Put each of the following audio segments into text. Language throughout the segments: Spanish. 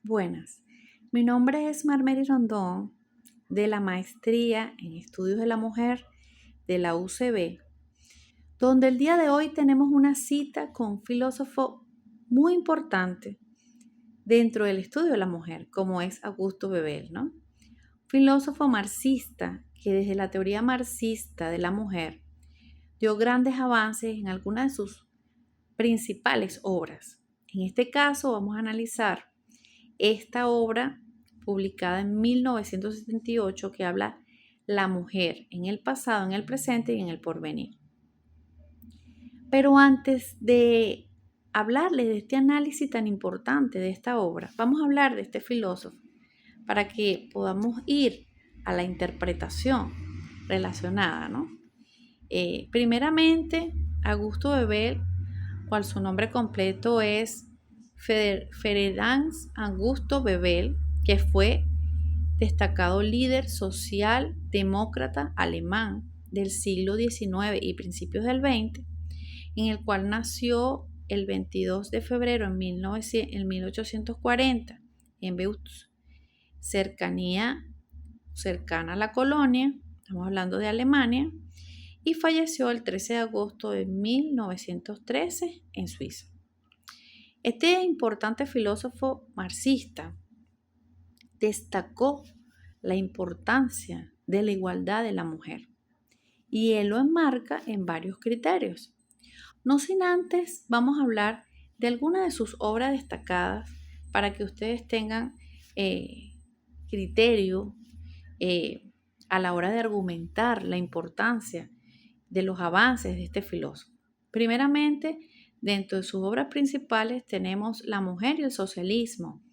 Buenas, mi nombre es Marmeri Rondón de la Maestría en Estudios de la Mujer de la UCB, donde el día de hoy tenemos una cita con un filósofo muy importante dentro del estudio de la mujer, como es Augusto Bebel, ¿no? Filósofo marxista que desde la teoría marxista de la mujer dio grandes avances en algunas de sus principales obras. En este caso vamos a analizar esta obra publicada en 1978 que habla la mujer en el pasado, en el presente y en el porvenir. Pero antes de hablarles de este análisis tan importante de esta obra, vamos a hablar de este filósofo para que podamos ir a la interpretación relacionada, ¿no? Primeramente, Augusto Bebel, cual su nombre completo es Ferenc Augusto Bebel, que fue destacado líder social demócrata alemán del siglo XIX y principios del XX, en el cual nació el 22 de febrero en 1840 en Beauce, cercana a la Colonia, estamos hablando de Alemania, y falleció el 13 de agosto de 1913 en Suiza. Este importante filósofo marxista destacó la importancia de la igualdad de la mujer y él lo enmarca en varios criterios. No sin antes vamos a hablar de algunas de sus obras destacadas para que ustedes tengan criterio a la hora de argumentar la importancia de los avances de este filósofo. Primeramente, dentro de sus obras principales tenemos La mujer y el socialismo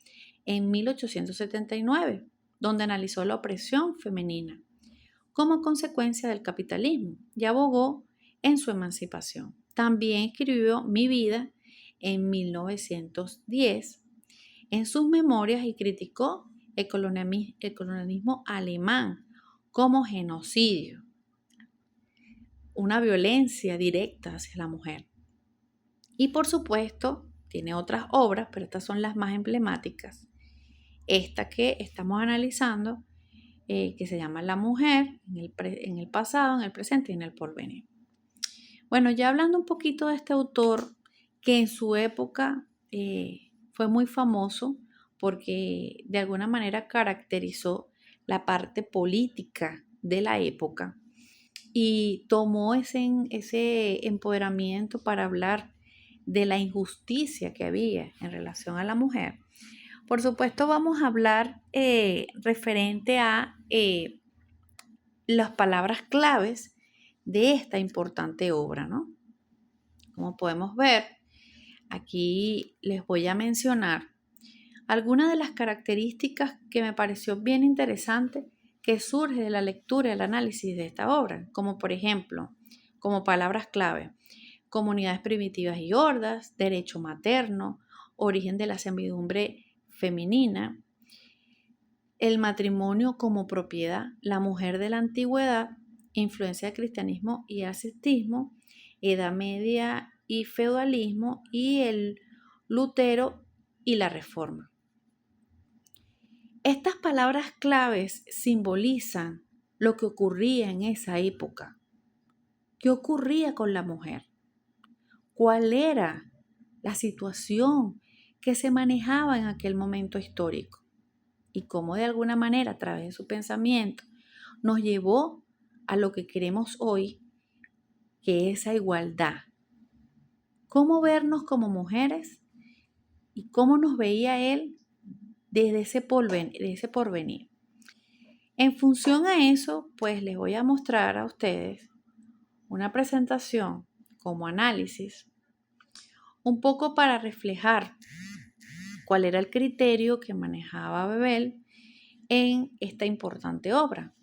en 1879, donde analizó la opresión femenina como consecuencia del capitalismo y abogó en su emancipación. También escribió Mi vida en 1910 en sus memorias y criticó el colonialismo alemán como genocidio, una violencia directa hacia la mujer. Y por supuesto, tiene otras obras, pero estas son las más emblemáticas. Esta que estamos analizando, que se llama La mujer en el pasado, en el presente y en el porvenir. Bueno, ya hablando un poquito de este autor, que en su época fue muy famoso porque de alguna manera caracterizó la parte política de la época y tomó ese empoderamiento para hablar de la injusticia que había en relación a la mujer. Por supuesto, vamos a hablar referente a las palabras claves de esta importante obra, ¿no? Como podemos ver, aquí les voy a mencionar algunas de las características que me pareció bien interesante que surge de la lectura y el análisis de esta obra, como por ejemplo, como palabras clave, comunidades primitivas y hordas, derecho materno, origen de la servidumbre femenina, el matrimonio como propiedad, la mujer de la antigüedad, influencia del cristianismo y ascetismo, edad media y feudalismo y el Lutero y la reforma. Estas palabras claves simbolizan lo que ocurría en esa época. ¿Qué ocurría con la mujer? ¿Cuál era la situación que se manejaba en aquel momento histórico? Y cómo de alguna manera, a través de su pensamiento, nos llevó a lo que queremos hoy, que es esa igualdad. Cómo vernos como mujeres y cómo nos veía él desde ese porvenir. En función a eso, pues les voy a mostrar a ustedes una presentación como análisis, un poco para reflejar cuál era el criterio que manejaba Bebel en esta importante obra.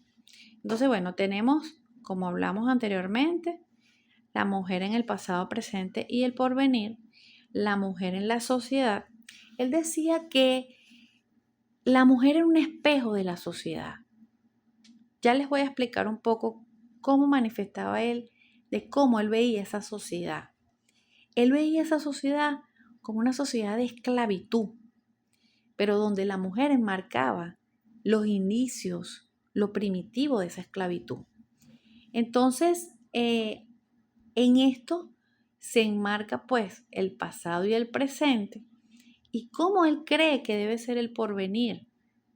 Entonces, bueno, tenemos, como hablamos anteriormente, la mujer en el pasado, presente y el porvenir, la mujer en la sociedad. Él decía que la mujer era un espejo de la sociedad. Ya les voy a explicar un poco cómo manifestaba él, de cómo él veía esa sociedad. Él veía esa sociedad como una sociedad de esclavitud, pero donde la mujer enmarcaba los inicios, lo primitivo de esa esclavitud. Entonces, en esto se enmarca pues el pasado y el presente y cómo él cree que debe ser el porvenir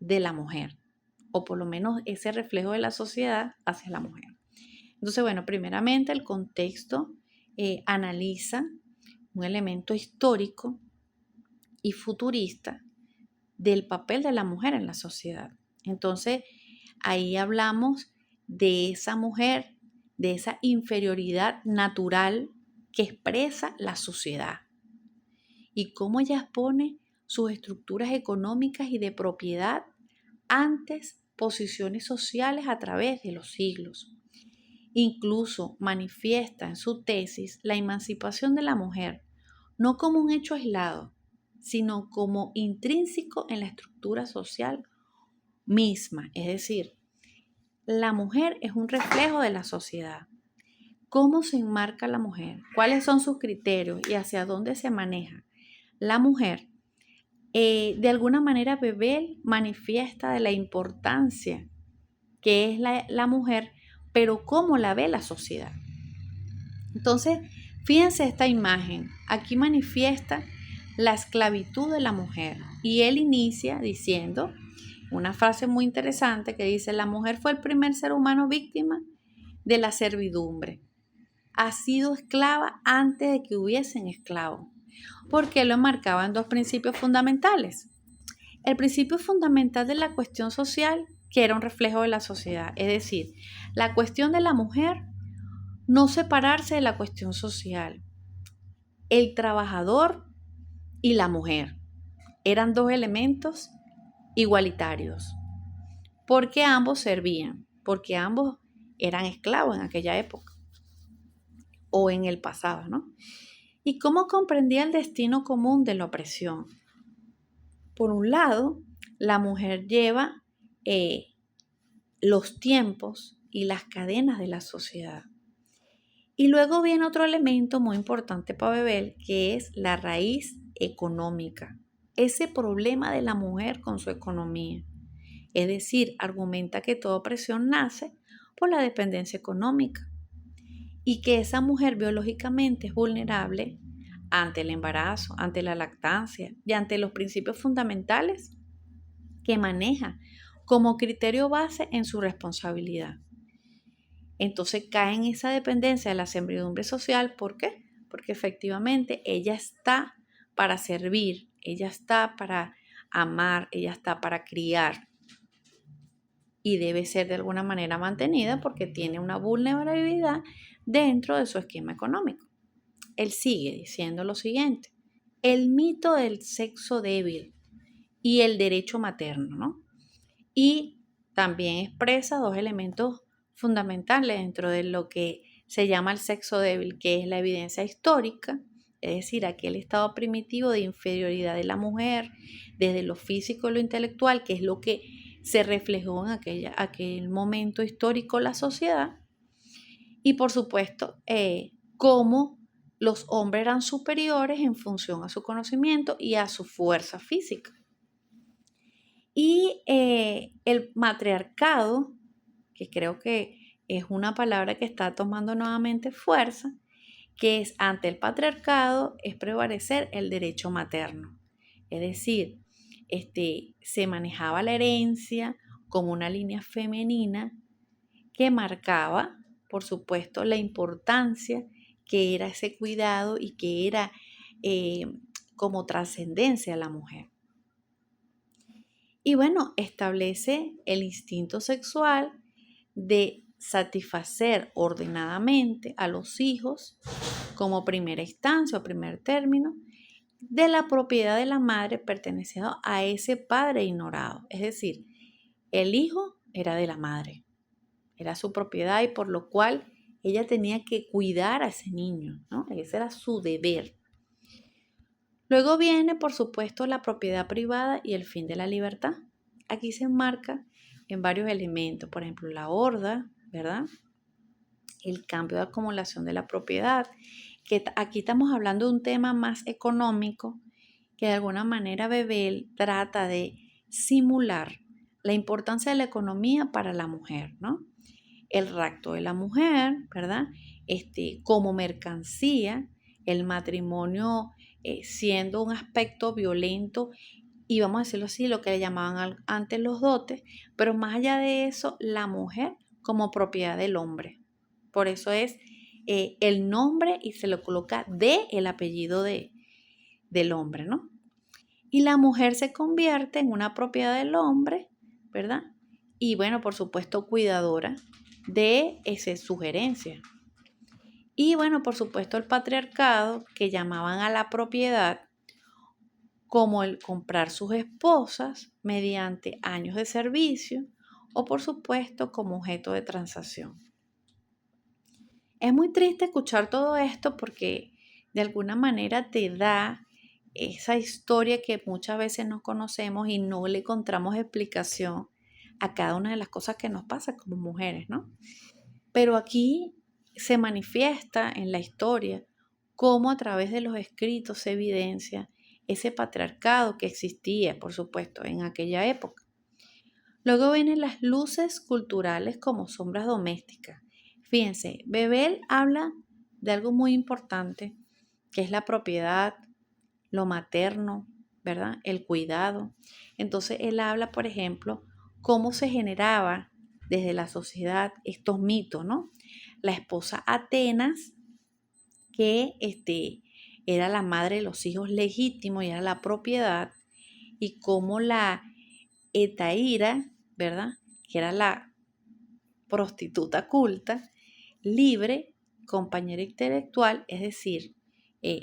de la mujer, o por lo menos ese reflejo de la sociedad hacia la mujer. Entonces, bueno, primeramente el contexto analiza un elemento histórico y futurista del papel de la mujer en la sociedad. Entonces, ahí hablamos de esa mujer, de esa inferioridad natural que expresa la sociedad y cómo ella expone sus estructuras económicas y de propiedad antes posiciones sociales a través de los siglos. Incluso manifiesta en su tesis la emancipación de la mujer, no como un hecho aislado, sino como intrínseco en la estructura social misma. Es decir, la mujer es un reflejo de la sociedad. ¿Cómo se enmarca la mujer? ¿Cuáles son sus criterios y hacia dónde se maneja la mujer? De alguna manera, Bebel manifiesta de la importancia que es la mujer, pero cómo la ve la sociedad. Entonces, fíjense esta imagen. Aquí manifiesta la esclavitud de la mujer y él inicia diciendo una frase muy interesante que dice: la mujer fue el primer ser humano víctima de la servidumbre. Ha sido esclava antes de que hubiesen esclavos. Porque lo marcaban dos principios fundamentales. El principio fundamental de la cuestión social, que era un reflejo de la sociedad, es decir, la cuestión de la mujer, no separarse de la cuestión social. El trabajador y la mujer eran dos elementos igualitarios, porque ambos servían, porque ambos eran esclavos en aquella época o en el pasado, ¿no? ¿Y cómo comprendía el destino común de la opresión? Por un lado, la mujer lleva los tiempos y las cadenas de la sociedad. Y luego viene otro elemento muy importante para Bebel, que es la raíz económica, ese problema de la mujer con su economía. Es decir, argumenta que toda opresión nace por la dependencia económica y que esa mujer biológicamente es vulnerable ante el embarazo, ante la lactancia y ante los principios fundamentales que maneja como criterio base en su responsabilidad. Entonces cae en esa dependencia de la servidumbre social. ¿Por qué? Porque efectivamente ella está para servir, ella está para amar, ella está para criar y debe ser de alguna manera mantenida porque tiene una vulnerabilidad dentro de su esquema económico. Él sigue diciendo lo siguiente: el mito del sexo débil y el derecho materno, ¿no? Y también expresa dos elementos fundamentales dentro de lo que se llama el sexo débil, que es la evidencia histórica, es decir, aquel estado primitivo de inferioridad de la mujer desde lo físico y lo intelectual, que es lo que se reflejó en aquel momento histórico la sociedad, y por supuesto, cómo los hombres eran superiores en función a su conocimiento y a su fuerza física. Y el matriarcado, que creo que es una palabra que está tomando nuevamente fuerza, que es ante el patriarcado es prevalecer el derecho materno. Es decir, se manejaba la herencia como una línea femenina que marcaba, por supuesto, la importancia que era ese cuidado y que era como trascendencia a la mujer. Y bueno, establece el instinto sexual de satisfacer ordenadamente a los hijos como primera instancia o primer término de la propiedad de la madre perteneciendo a ese padre ignorado. Es decir, el hijo era de la madre, era su propiedad y por lo cual ella tenía que cuidar a ese niño, ¿no? Ese era su deber. Luego viene, por supuesto, la propiedad privada y el fin de la libertad. Aquí se enmarca en varios elementos, por ejemplo, la horda, ¿verdad? El cambio de acumulación de la propiedad, que aquí estamos hablando de un tema más económico que de alguna manera Bebel trata de simular la importancia de la economía para la mujer, ¿no? El rapto de la mujer, ¿verdad? Como mercancía, el matrimonio siendo un aspecto violento y vamos a decirlo así, lo que le llamaban antes los dotes, pero más allá de eso, la mujer como propiedad del hombre. Por eso es el nombre y se lo coloca de el apellido del hombre, ¿no? Y la mujer se convierte en una propiedad del hombre, ¿verdad? Y bueno, por supuesto, cuidadora de esa sugerencia. Y bueno, por supuesto, el patriarcado, que llamaban a la propiedad como el comprar sus esposas mediante años de servicio o por supuesto como objeto de transacción. Es muy triste escuchar todo esto porque de alguna manera te da esa historia que muchas veces no conocemos y no le encontramos explicación a cada una de las cosas que nos pasa como mujeres, ¿no? Pero aquí se manifiesta en la historia cómo a través de los escritos se evidencia ese patriarcado que existía, por supuesto, en aquella época. Luego vienen las luces culturales como sombras domésticas. Fíjense, Bebel habla de algo muy importante, que es la propiedad, lo materno, ¿verdad? El cuidado. Entonces, él habla, por ejemplo, cómo se generaba desde la sociedad estos mitos, ¿no? La esposa Atenas, que era la madre de los hijos legítimos y era la propiedad, y cómo la Etaíra, ¿verdad? Que era la prostituta culta, libre, compañera intelectual, es decir,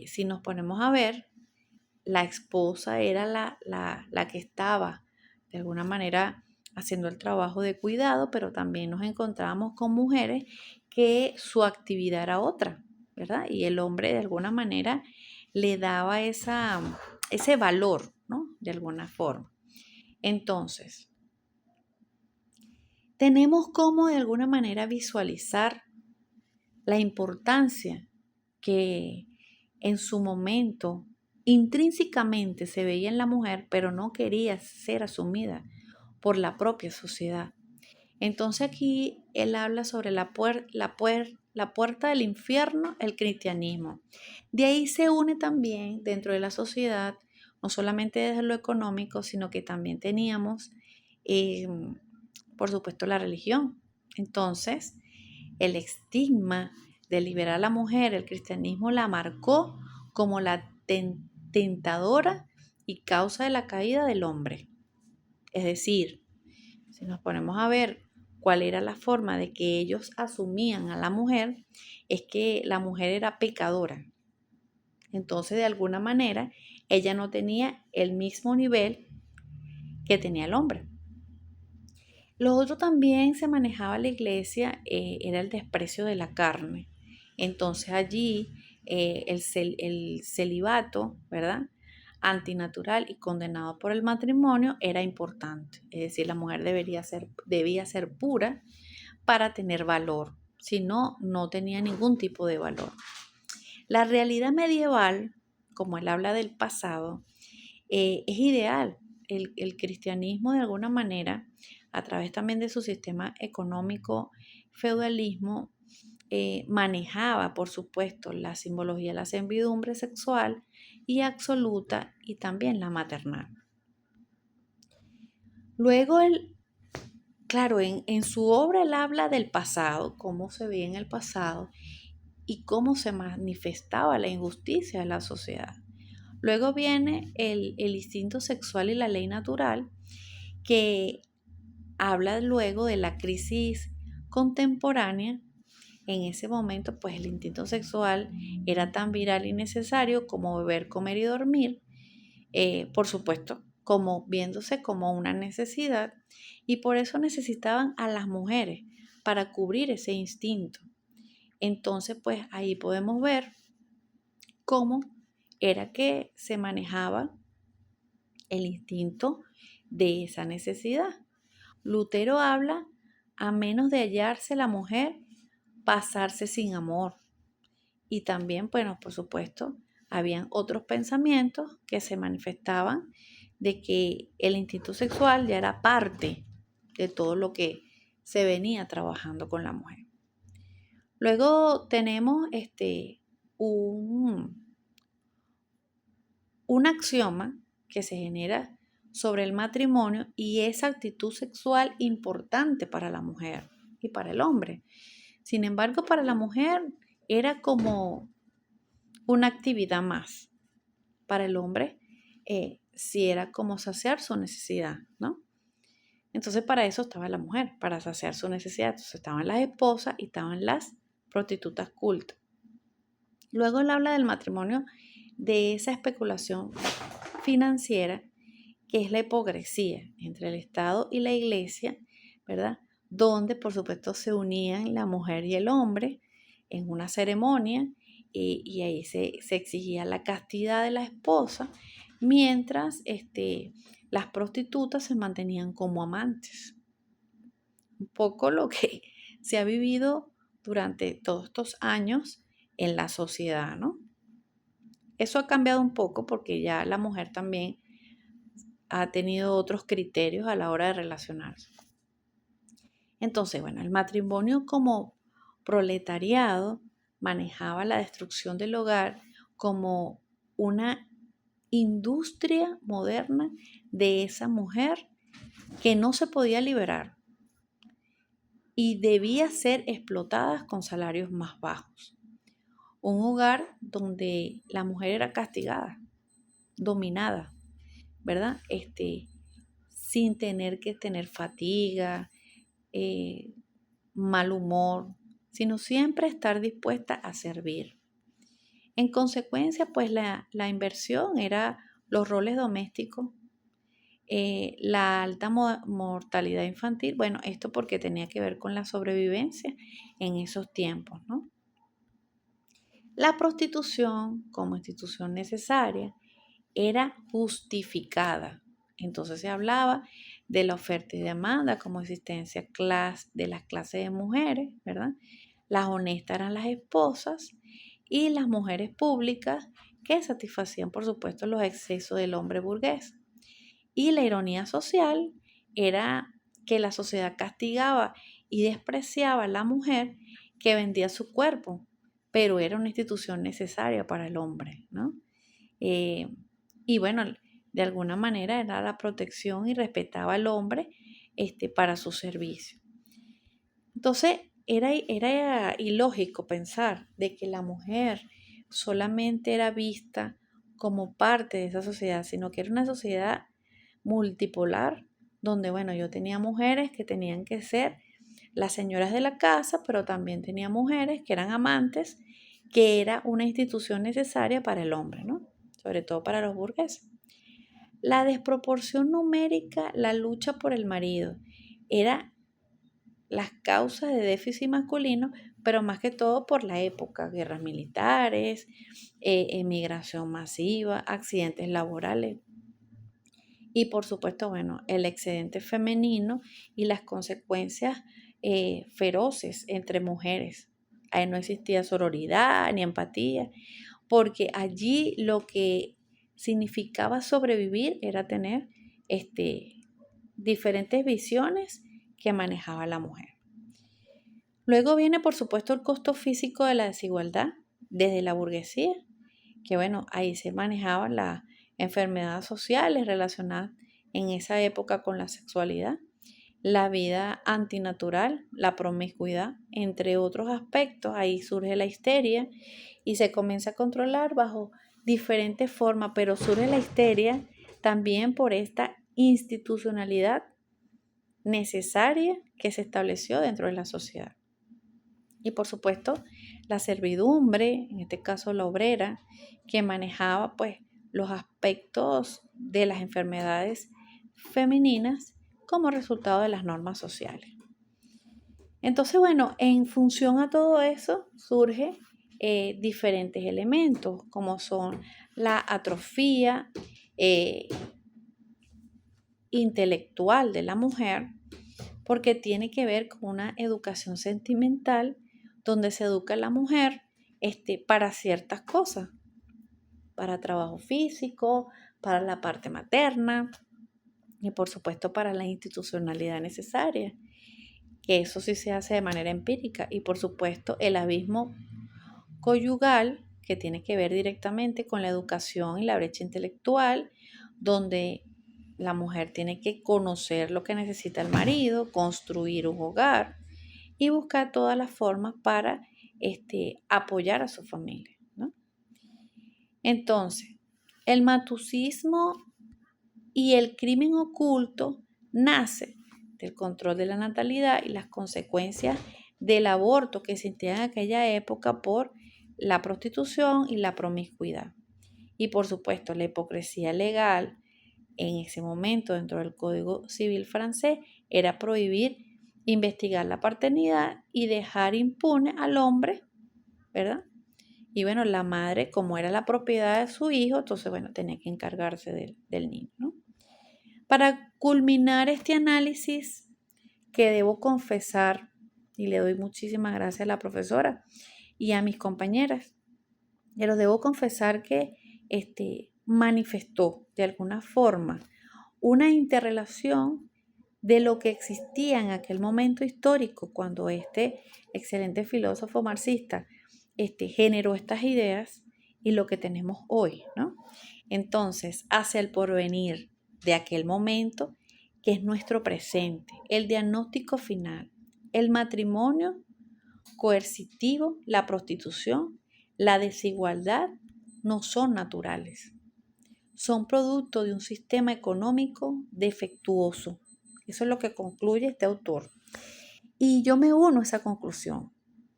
si nos ponemos a ver, la esposa era la que estaba de alguna manera haciendo el trabajo de cuidado, pero también nos encontrábamos con mujeres que su actividad era otra, ¿verdad? Y el hombre de alguna manera le daba ese valor, ¿no? De alguna forma. Entonces, tenemos como de alguna manera visualizar la importancia que en su momento intrínsecamente se veía en la mujer, pero no quería ser asumida por la propia sociedad. Entonces aquí él habla sobre la puerta del infierno, el cristianismo. De ahí se une también dentro de la sociedad, no solamente desde lo económico, sino que también teníamos, eh, por supuesto, la religión. Entonces, el estigma de liberar a la mujer, el cristianismo la marcó como la tentadora y causa de la caída del hombre. Es decir, si nos ponemos a ver cuál era la forma de que ellos asumían a la mujer, es que la mujer era pecadora. Entonces, de alguna manera, ella no tenía el mismo nivel que tenía el hombre. Lo otro también se manejaba la iglesia, era el desprecio de la carne. Entonces allí el celibato, ¿verdad? Antinatural y condenado por el matrimonio era importante. Es decir, la mujer debía ser pura para tener valor. Si no, no tenía ningún tipo de valor. La realidad medieval, como él habla del pasado, es ideal. El cristianismo de alguna manera, a través también de su sistema económico, feudalismo, manejaba, por supuesto, la simbología de la servidumbre sexual y absoluta y también la maternal. Luego, claro, en su obra él habla del pasado, cómo se veía en el pasado y cómo se manifestaba la injusticia de la sociedad. Luego viene el instinto sexual y la ley natural, que habla luego de la crisis contemporánea. En ese momento, pues el instinto sexual era tan viral y necesario como beber, comer y dormir, por supuesto, como viéndose como una necesidad, y por eso necesitaban a las mujeres para cubrir ese instinto. Entonces, pues ahí podemos ver cómo era que se manejaba el instinto de esa necesidad. Lutero habla, a menos de hallarse la mujer, pasarse sin amor. Y también, bueno, por supuesto, Habían otros pensamientos que se manifestaban de que el instinto sexual ya era parte de todo lo que se venía trabajando con la mujer. Luego tenemos un, un axioma que se genera sobre el matrimonio y esa actitud sexual importante para la mujer y para el hombre. Sin embargo, para la mujer era como una actividad más. Para el hombre, sí era como saciar su necesidad, ¿no? Entonces, para eso estaba la mujer, para saciar su necesidad. Entonces, estaban las esposas y estaban las prostitutas cultas. Luego él habla del matrimonio, de esa especulación financiera que es la hipocresía entre el Estado y la Iglesia, ¿verdad? Donde por supuesto se unían la mujer y el hombre en una ceremonia y ahí se exigía la castidad de la esposa, mientras las prostitutas se mantenían como amantes. Un poco lo que se ha vivido durante todos estos años en la sociedad, ¿no? Eso ha cambiado un poco porque ya la mujer también ha tenido otros criterios a la hora de relacionarse. Entonces, bueno, el matrimonio como proletariado manejaba la destrucción del hogar como una industria moderna de esa mujer que no se podía liberar y debía ser explotada con salarios más bajos. Un hogar donde la mujer era castigada, dominada, ¿verdad? Sin tener que tener fatiga, eh, mal humor, sino siempre estar dispuesta a servir. En consecuencia, pues la inversión era los roles domésticos, la alta mortalidad infantil, bueno, esto porque tenía que ver con la sobrevivencia en esos tiempos, ¿no? La prostitución como institución necesaria era justificada. Entonces se hablaba de la oferta y demanda como existencia de las clases de mujeres, ¿verdad? Las honestas eran las esposas y las mujeres públicas que satisfacían, por supuesto, los excesos del hombre burgués. Y la ironía social era que la sociedad castigaba y despreciaba a la mujer que vendía su cuerpo, pero era una institución necesaria para el hombre, ¿no? Eh, y bueno, de alguna manera era la protección y respetaba al hombre para su servicio. Entonces, era ilógico pensar de que la mujer solamente era vista como parte de esa sociedad, sino que era una sociedad multipolar, donde, bueno, yo tenía mujeres que tenían que ser las señoras de la casa, pero también tenía mujeres que eran amantes, que era una institución necesaria para el hombre, ¿no? Sobre todo para los burgueses. La desproporción numérica, la lucha por el marido, era las causas de déficit masculino, pero más que todo por la época, guerras militares, emigración masiva, accidentes laborales y por supuesto, bueno, el excedente femenino y las consecuencias feroces entre mujeres. Ahí no existía sororidad ni empatía, porque allí lo que significaba sobrevivir era tener diferentes visiones que manejaba la mujer. Luego viene, por supuesto, el costo físico de la desigualdad desde la burguesía, que bueno, ahí se manejaban las enfermedades sociales relacionadas en esa época con la sexualidad, la vida antinatural, la promiscuidad, entre otros aspectos. Ahí surge la histeria y se comienza a controlar bajo diferentes formas, pero surge la histeria también por esta institucionalidad necesaria que se estableció dentro de la sociedad. Y por supuesto, la servidumbre, en este caso la obrera, que manejaba pues los aspectos de las enfermedades femeninas como resultado de las normas sociales. Entonces, bueno, en función a todo eso surge diferentes elementos como son la atrofia intelectual de la mujer, porque tiene que ver con una educación sentimental donde se educa a la mujer para ciertas cosas. para trabajo físico, para la parte materna y por supuesto para la institucionalidad necesaria, que eso sí se hace de manera empírica, y por supuesto el abismo conyugal, que tiene que ver directamente con la educación y la brecha intelectual, donde la mujer tiene que conocer lo que necesita el marido, construir un hogar y buscar todas las formas para apoyar a su familia, ¿no? Entonces, el matucismo y el crimen oculto nace del control de la natalidad y las consecuencias del aborto que existía en aquella época por la prostitución y la promiscuidad. Y por supuesto, la hipocresía legal en ese momento dentro del Código Civil francés era prohibir investigar la paternidad y dejar impune al hombre, ¿verdad? Y bueno, la madre, como era la propiedad de su hijo, entonces, bueno, tenía que encargarse del niño, ¿no? Para culminar este análisis, que debo confesar, y le doy muchísimas gracias a la profesora y a mis compañeras, pero debo confesar que manifestó de alguna forma una interrelación de lo que existía en aquel momento histórico cuando este excelente filósofo marxista generó estas ideas y lo que tenemos hoy, ¿no? Entonces, hacia el porvenir de aquel momento, que es nuestro presente, el diagnóstico final, el matrimonio coercitivo, la prostitución, la desigualdad no son naturales, son producto de un sistema económico defectuoso. Eso es lo que concluye este autor. Y yo me uno a esa conclusión,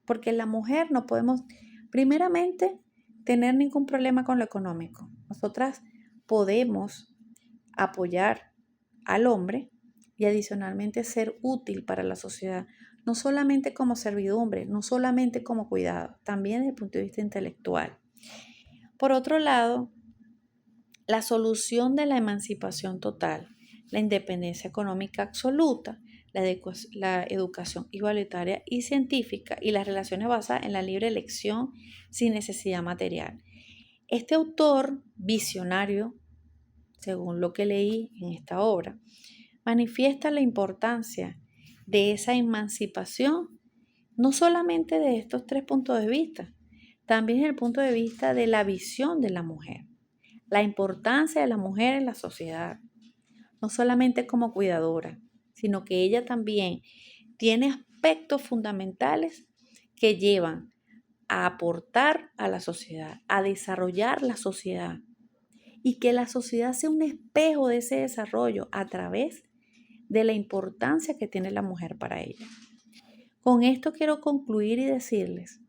porque la mujer no podemos, primeramente, tener ningún problema con lo económico. Nosotras podemos apoyar al hombre y adicionalmente ser útil para la sociedad, no solamente como servidumbre, no solamente como cuidado, también desde el punto de vista intelectual. Por otro lado, la solución de la emancipación total, la independencia económica absoluta, la educación igualitaria y científica y las relaciones basadas en la libre elección sin necesidad material. Este autor visionario, según lo que leí en esta obra, manifiesta la importancia de esa emancipación, no solamente de estos tres puntos de vista, también desde el punto de vista de la visión de la mujer, la importancia de la mujer en la sociedad, no solamente como cuidadora, sino que ella también tiene aspectos fundamentales que llevan a aportar a la sociedad, a desarrollar la sociedad y que la sociedad sea un espejo de ese desarrollo a través de la importancia que tiene la mujer para ella. Con esto quiero concluir y decirles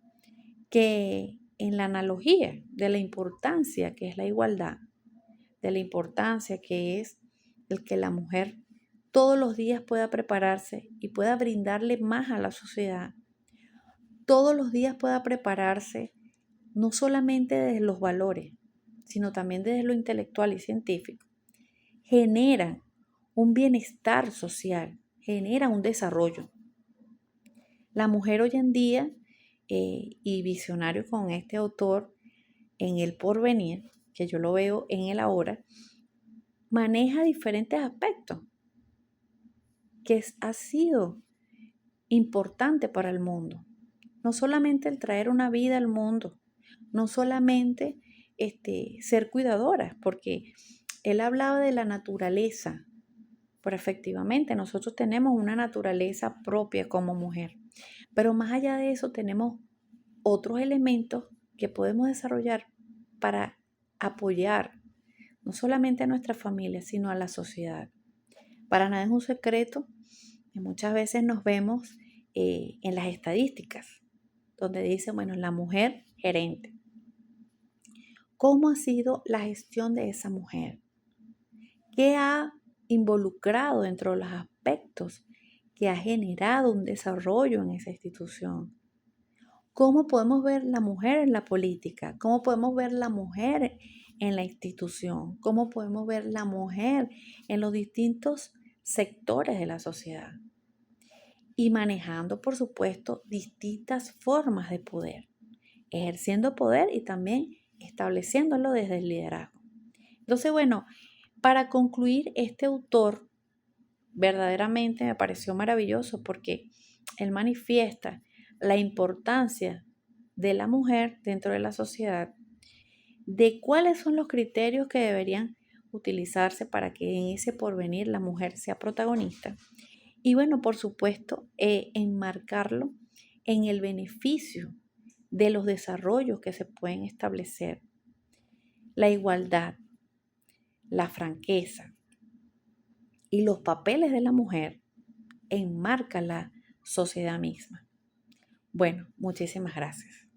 que en la analogía de la importancia que es la igualdad, de la importancia que es el que la mujer todos los días pueda prepararse y pueda brindarle más a la sociedad, todos los días pueda prepararse no solamente desde los valores, sino también desde lo intelectual y científico, genera un bienestar social, genera un desarrollo. La mujer hoy en día, y visionario con este autor en el porvenir, que yo lo veo en el ahora, maneja diferentes aspectos que ha sido importante para el mundo. No solamente el traer una vida al mundo, no solamente ser cuidadoras, porque él hablaba de la naturaleza, pero efectivamente nosotros tenemos una naturaleza propia como mujer, pero más allá de eso tenemos otros elementos que podemos desarrollar para apoyar no solamente a nuestra familia, sino a la sociedad. Para nada es un secreto que muchas veces nos vemos en las estadísticas, donde dice, bueno, la mujer gerente. ¿Cómo ha sido la gestión de esa mujer? ¿Qué ha involucrado dentro de los aspectos que ha generado un desarrollo en esa institución? ¿Cómo podemos ver la mujer en la política? ¿Cómo podemos ver la mujer en la institución? ¿Cómo podemos ver la mujer en los distintos sectores de la sociedad? Y manejando, por supuesto, distintas formas de poder, ejerciendo poder y también estableciéndolo desde el liderazgo. Entonces, bueno, para concluir, este autor verdaderamente me pareció maravilloso porque él manifiesta la importancia de la mujer dentro de la sociedad, de cuáles son los criterios que deberían utilizarse para que en ese porvenir la mujer sea protagonista. Y bueno, por supuesto, enmarcarlo en el beneficio de los desarrollos que se pueden establecer, la igualdad, la franqueza y los papeles de la mujer enmarca la sociedad misma. Bueno, muchísimas gracias.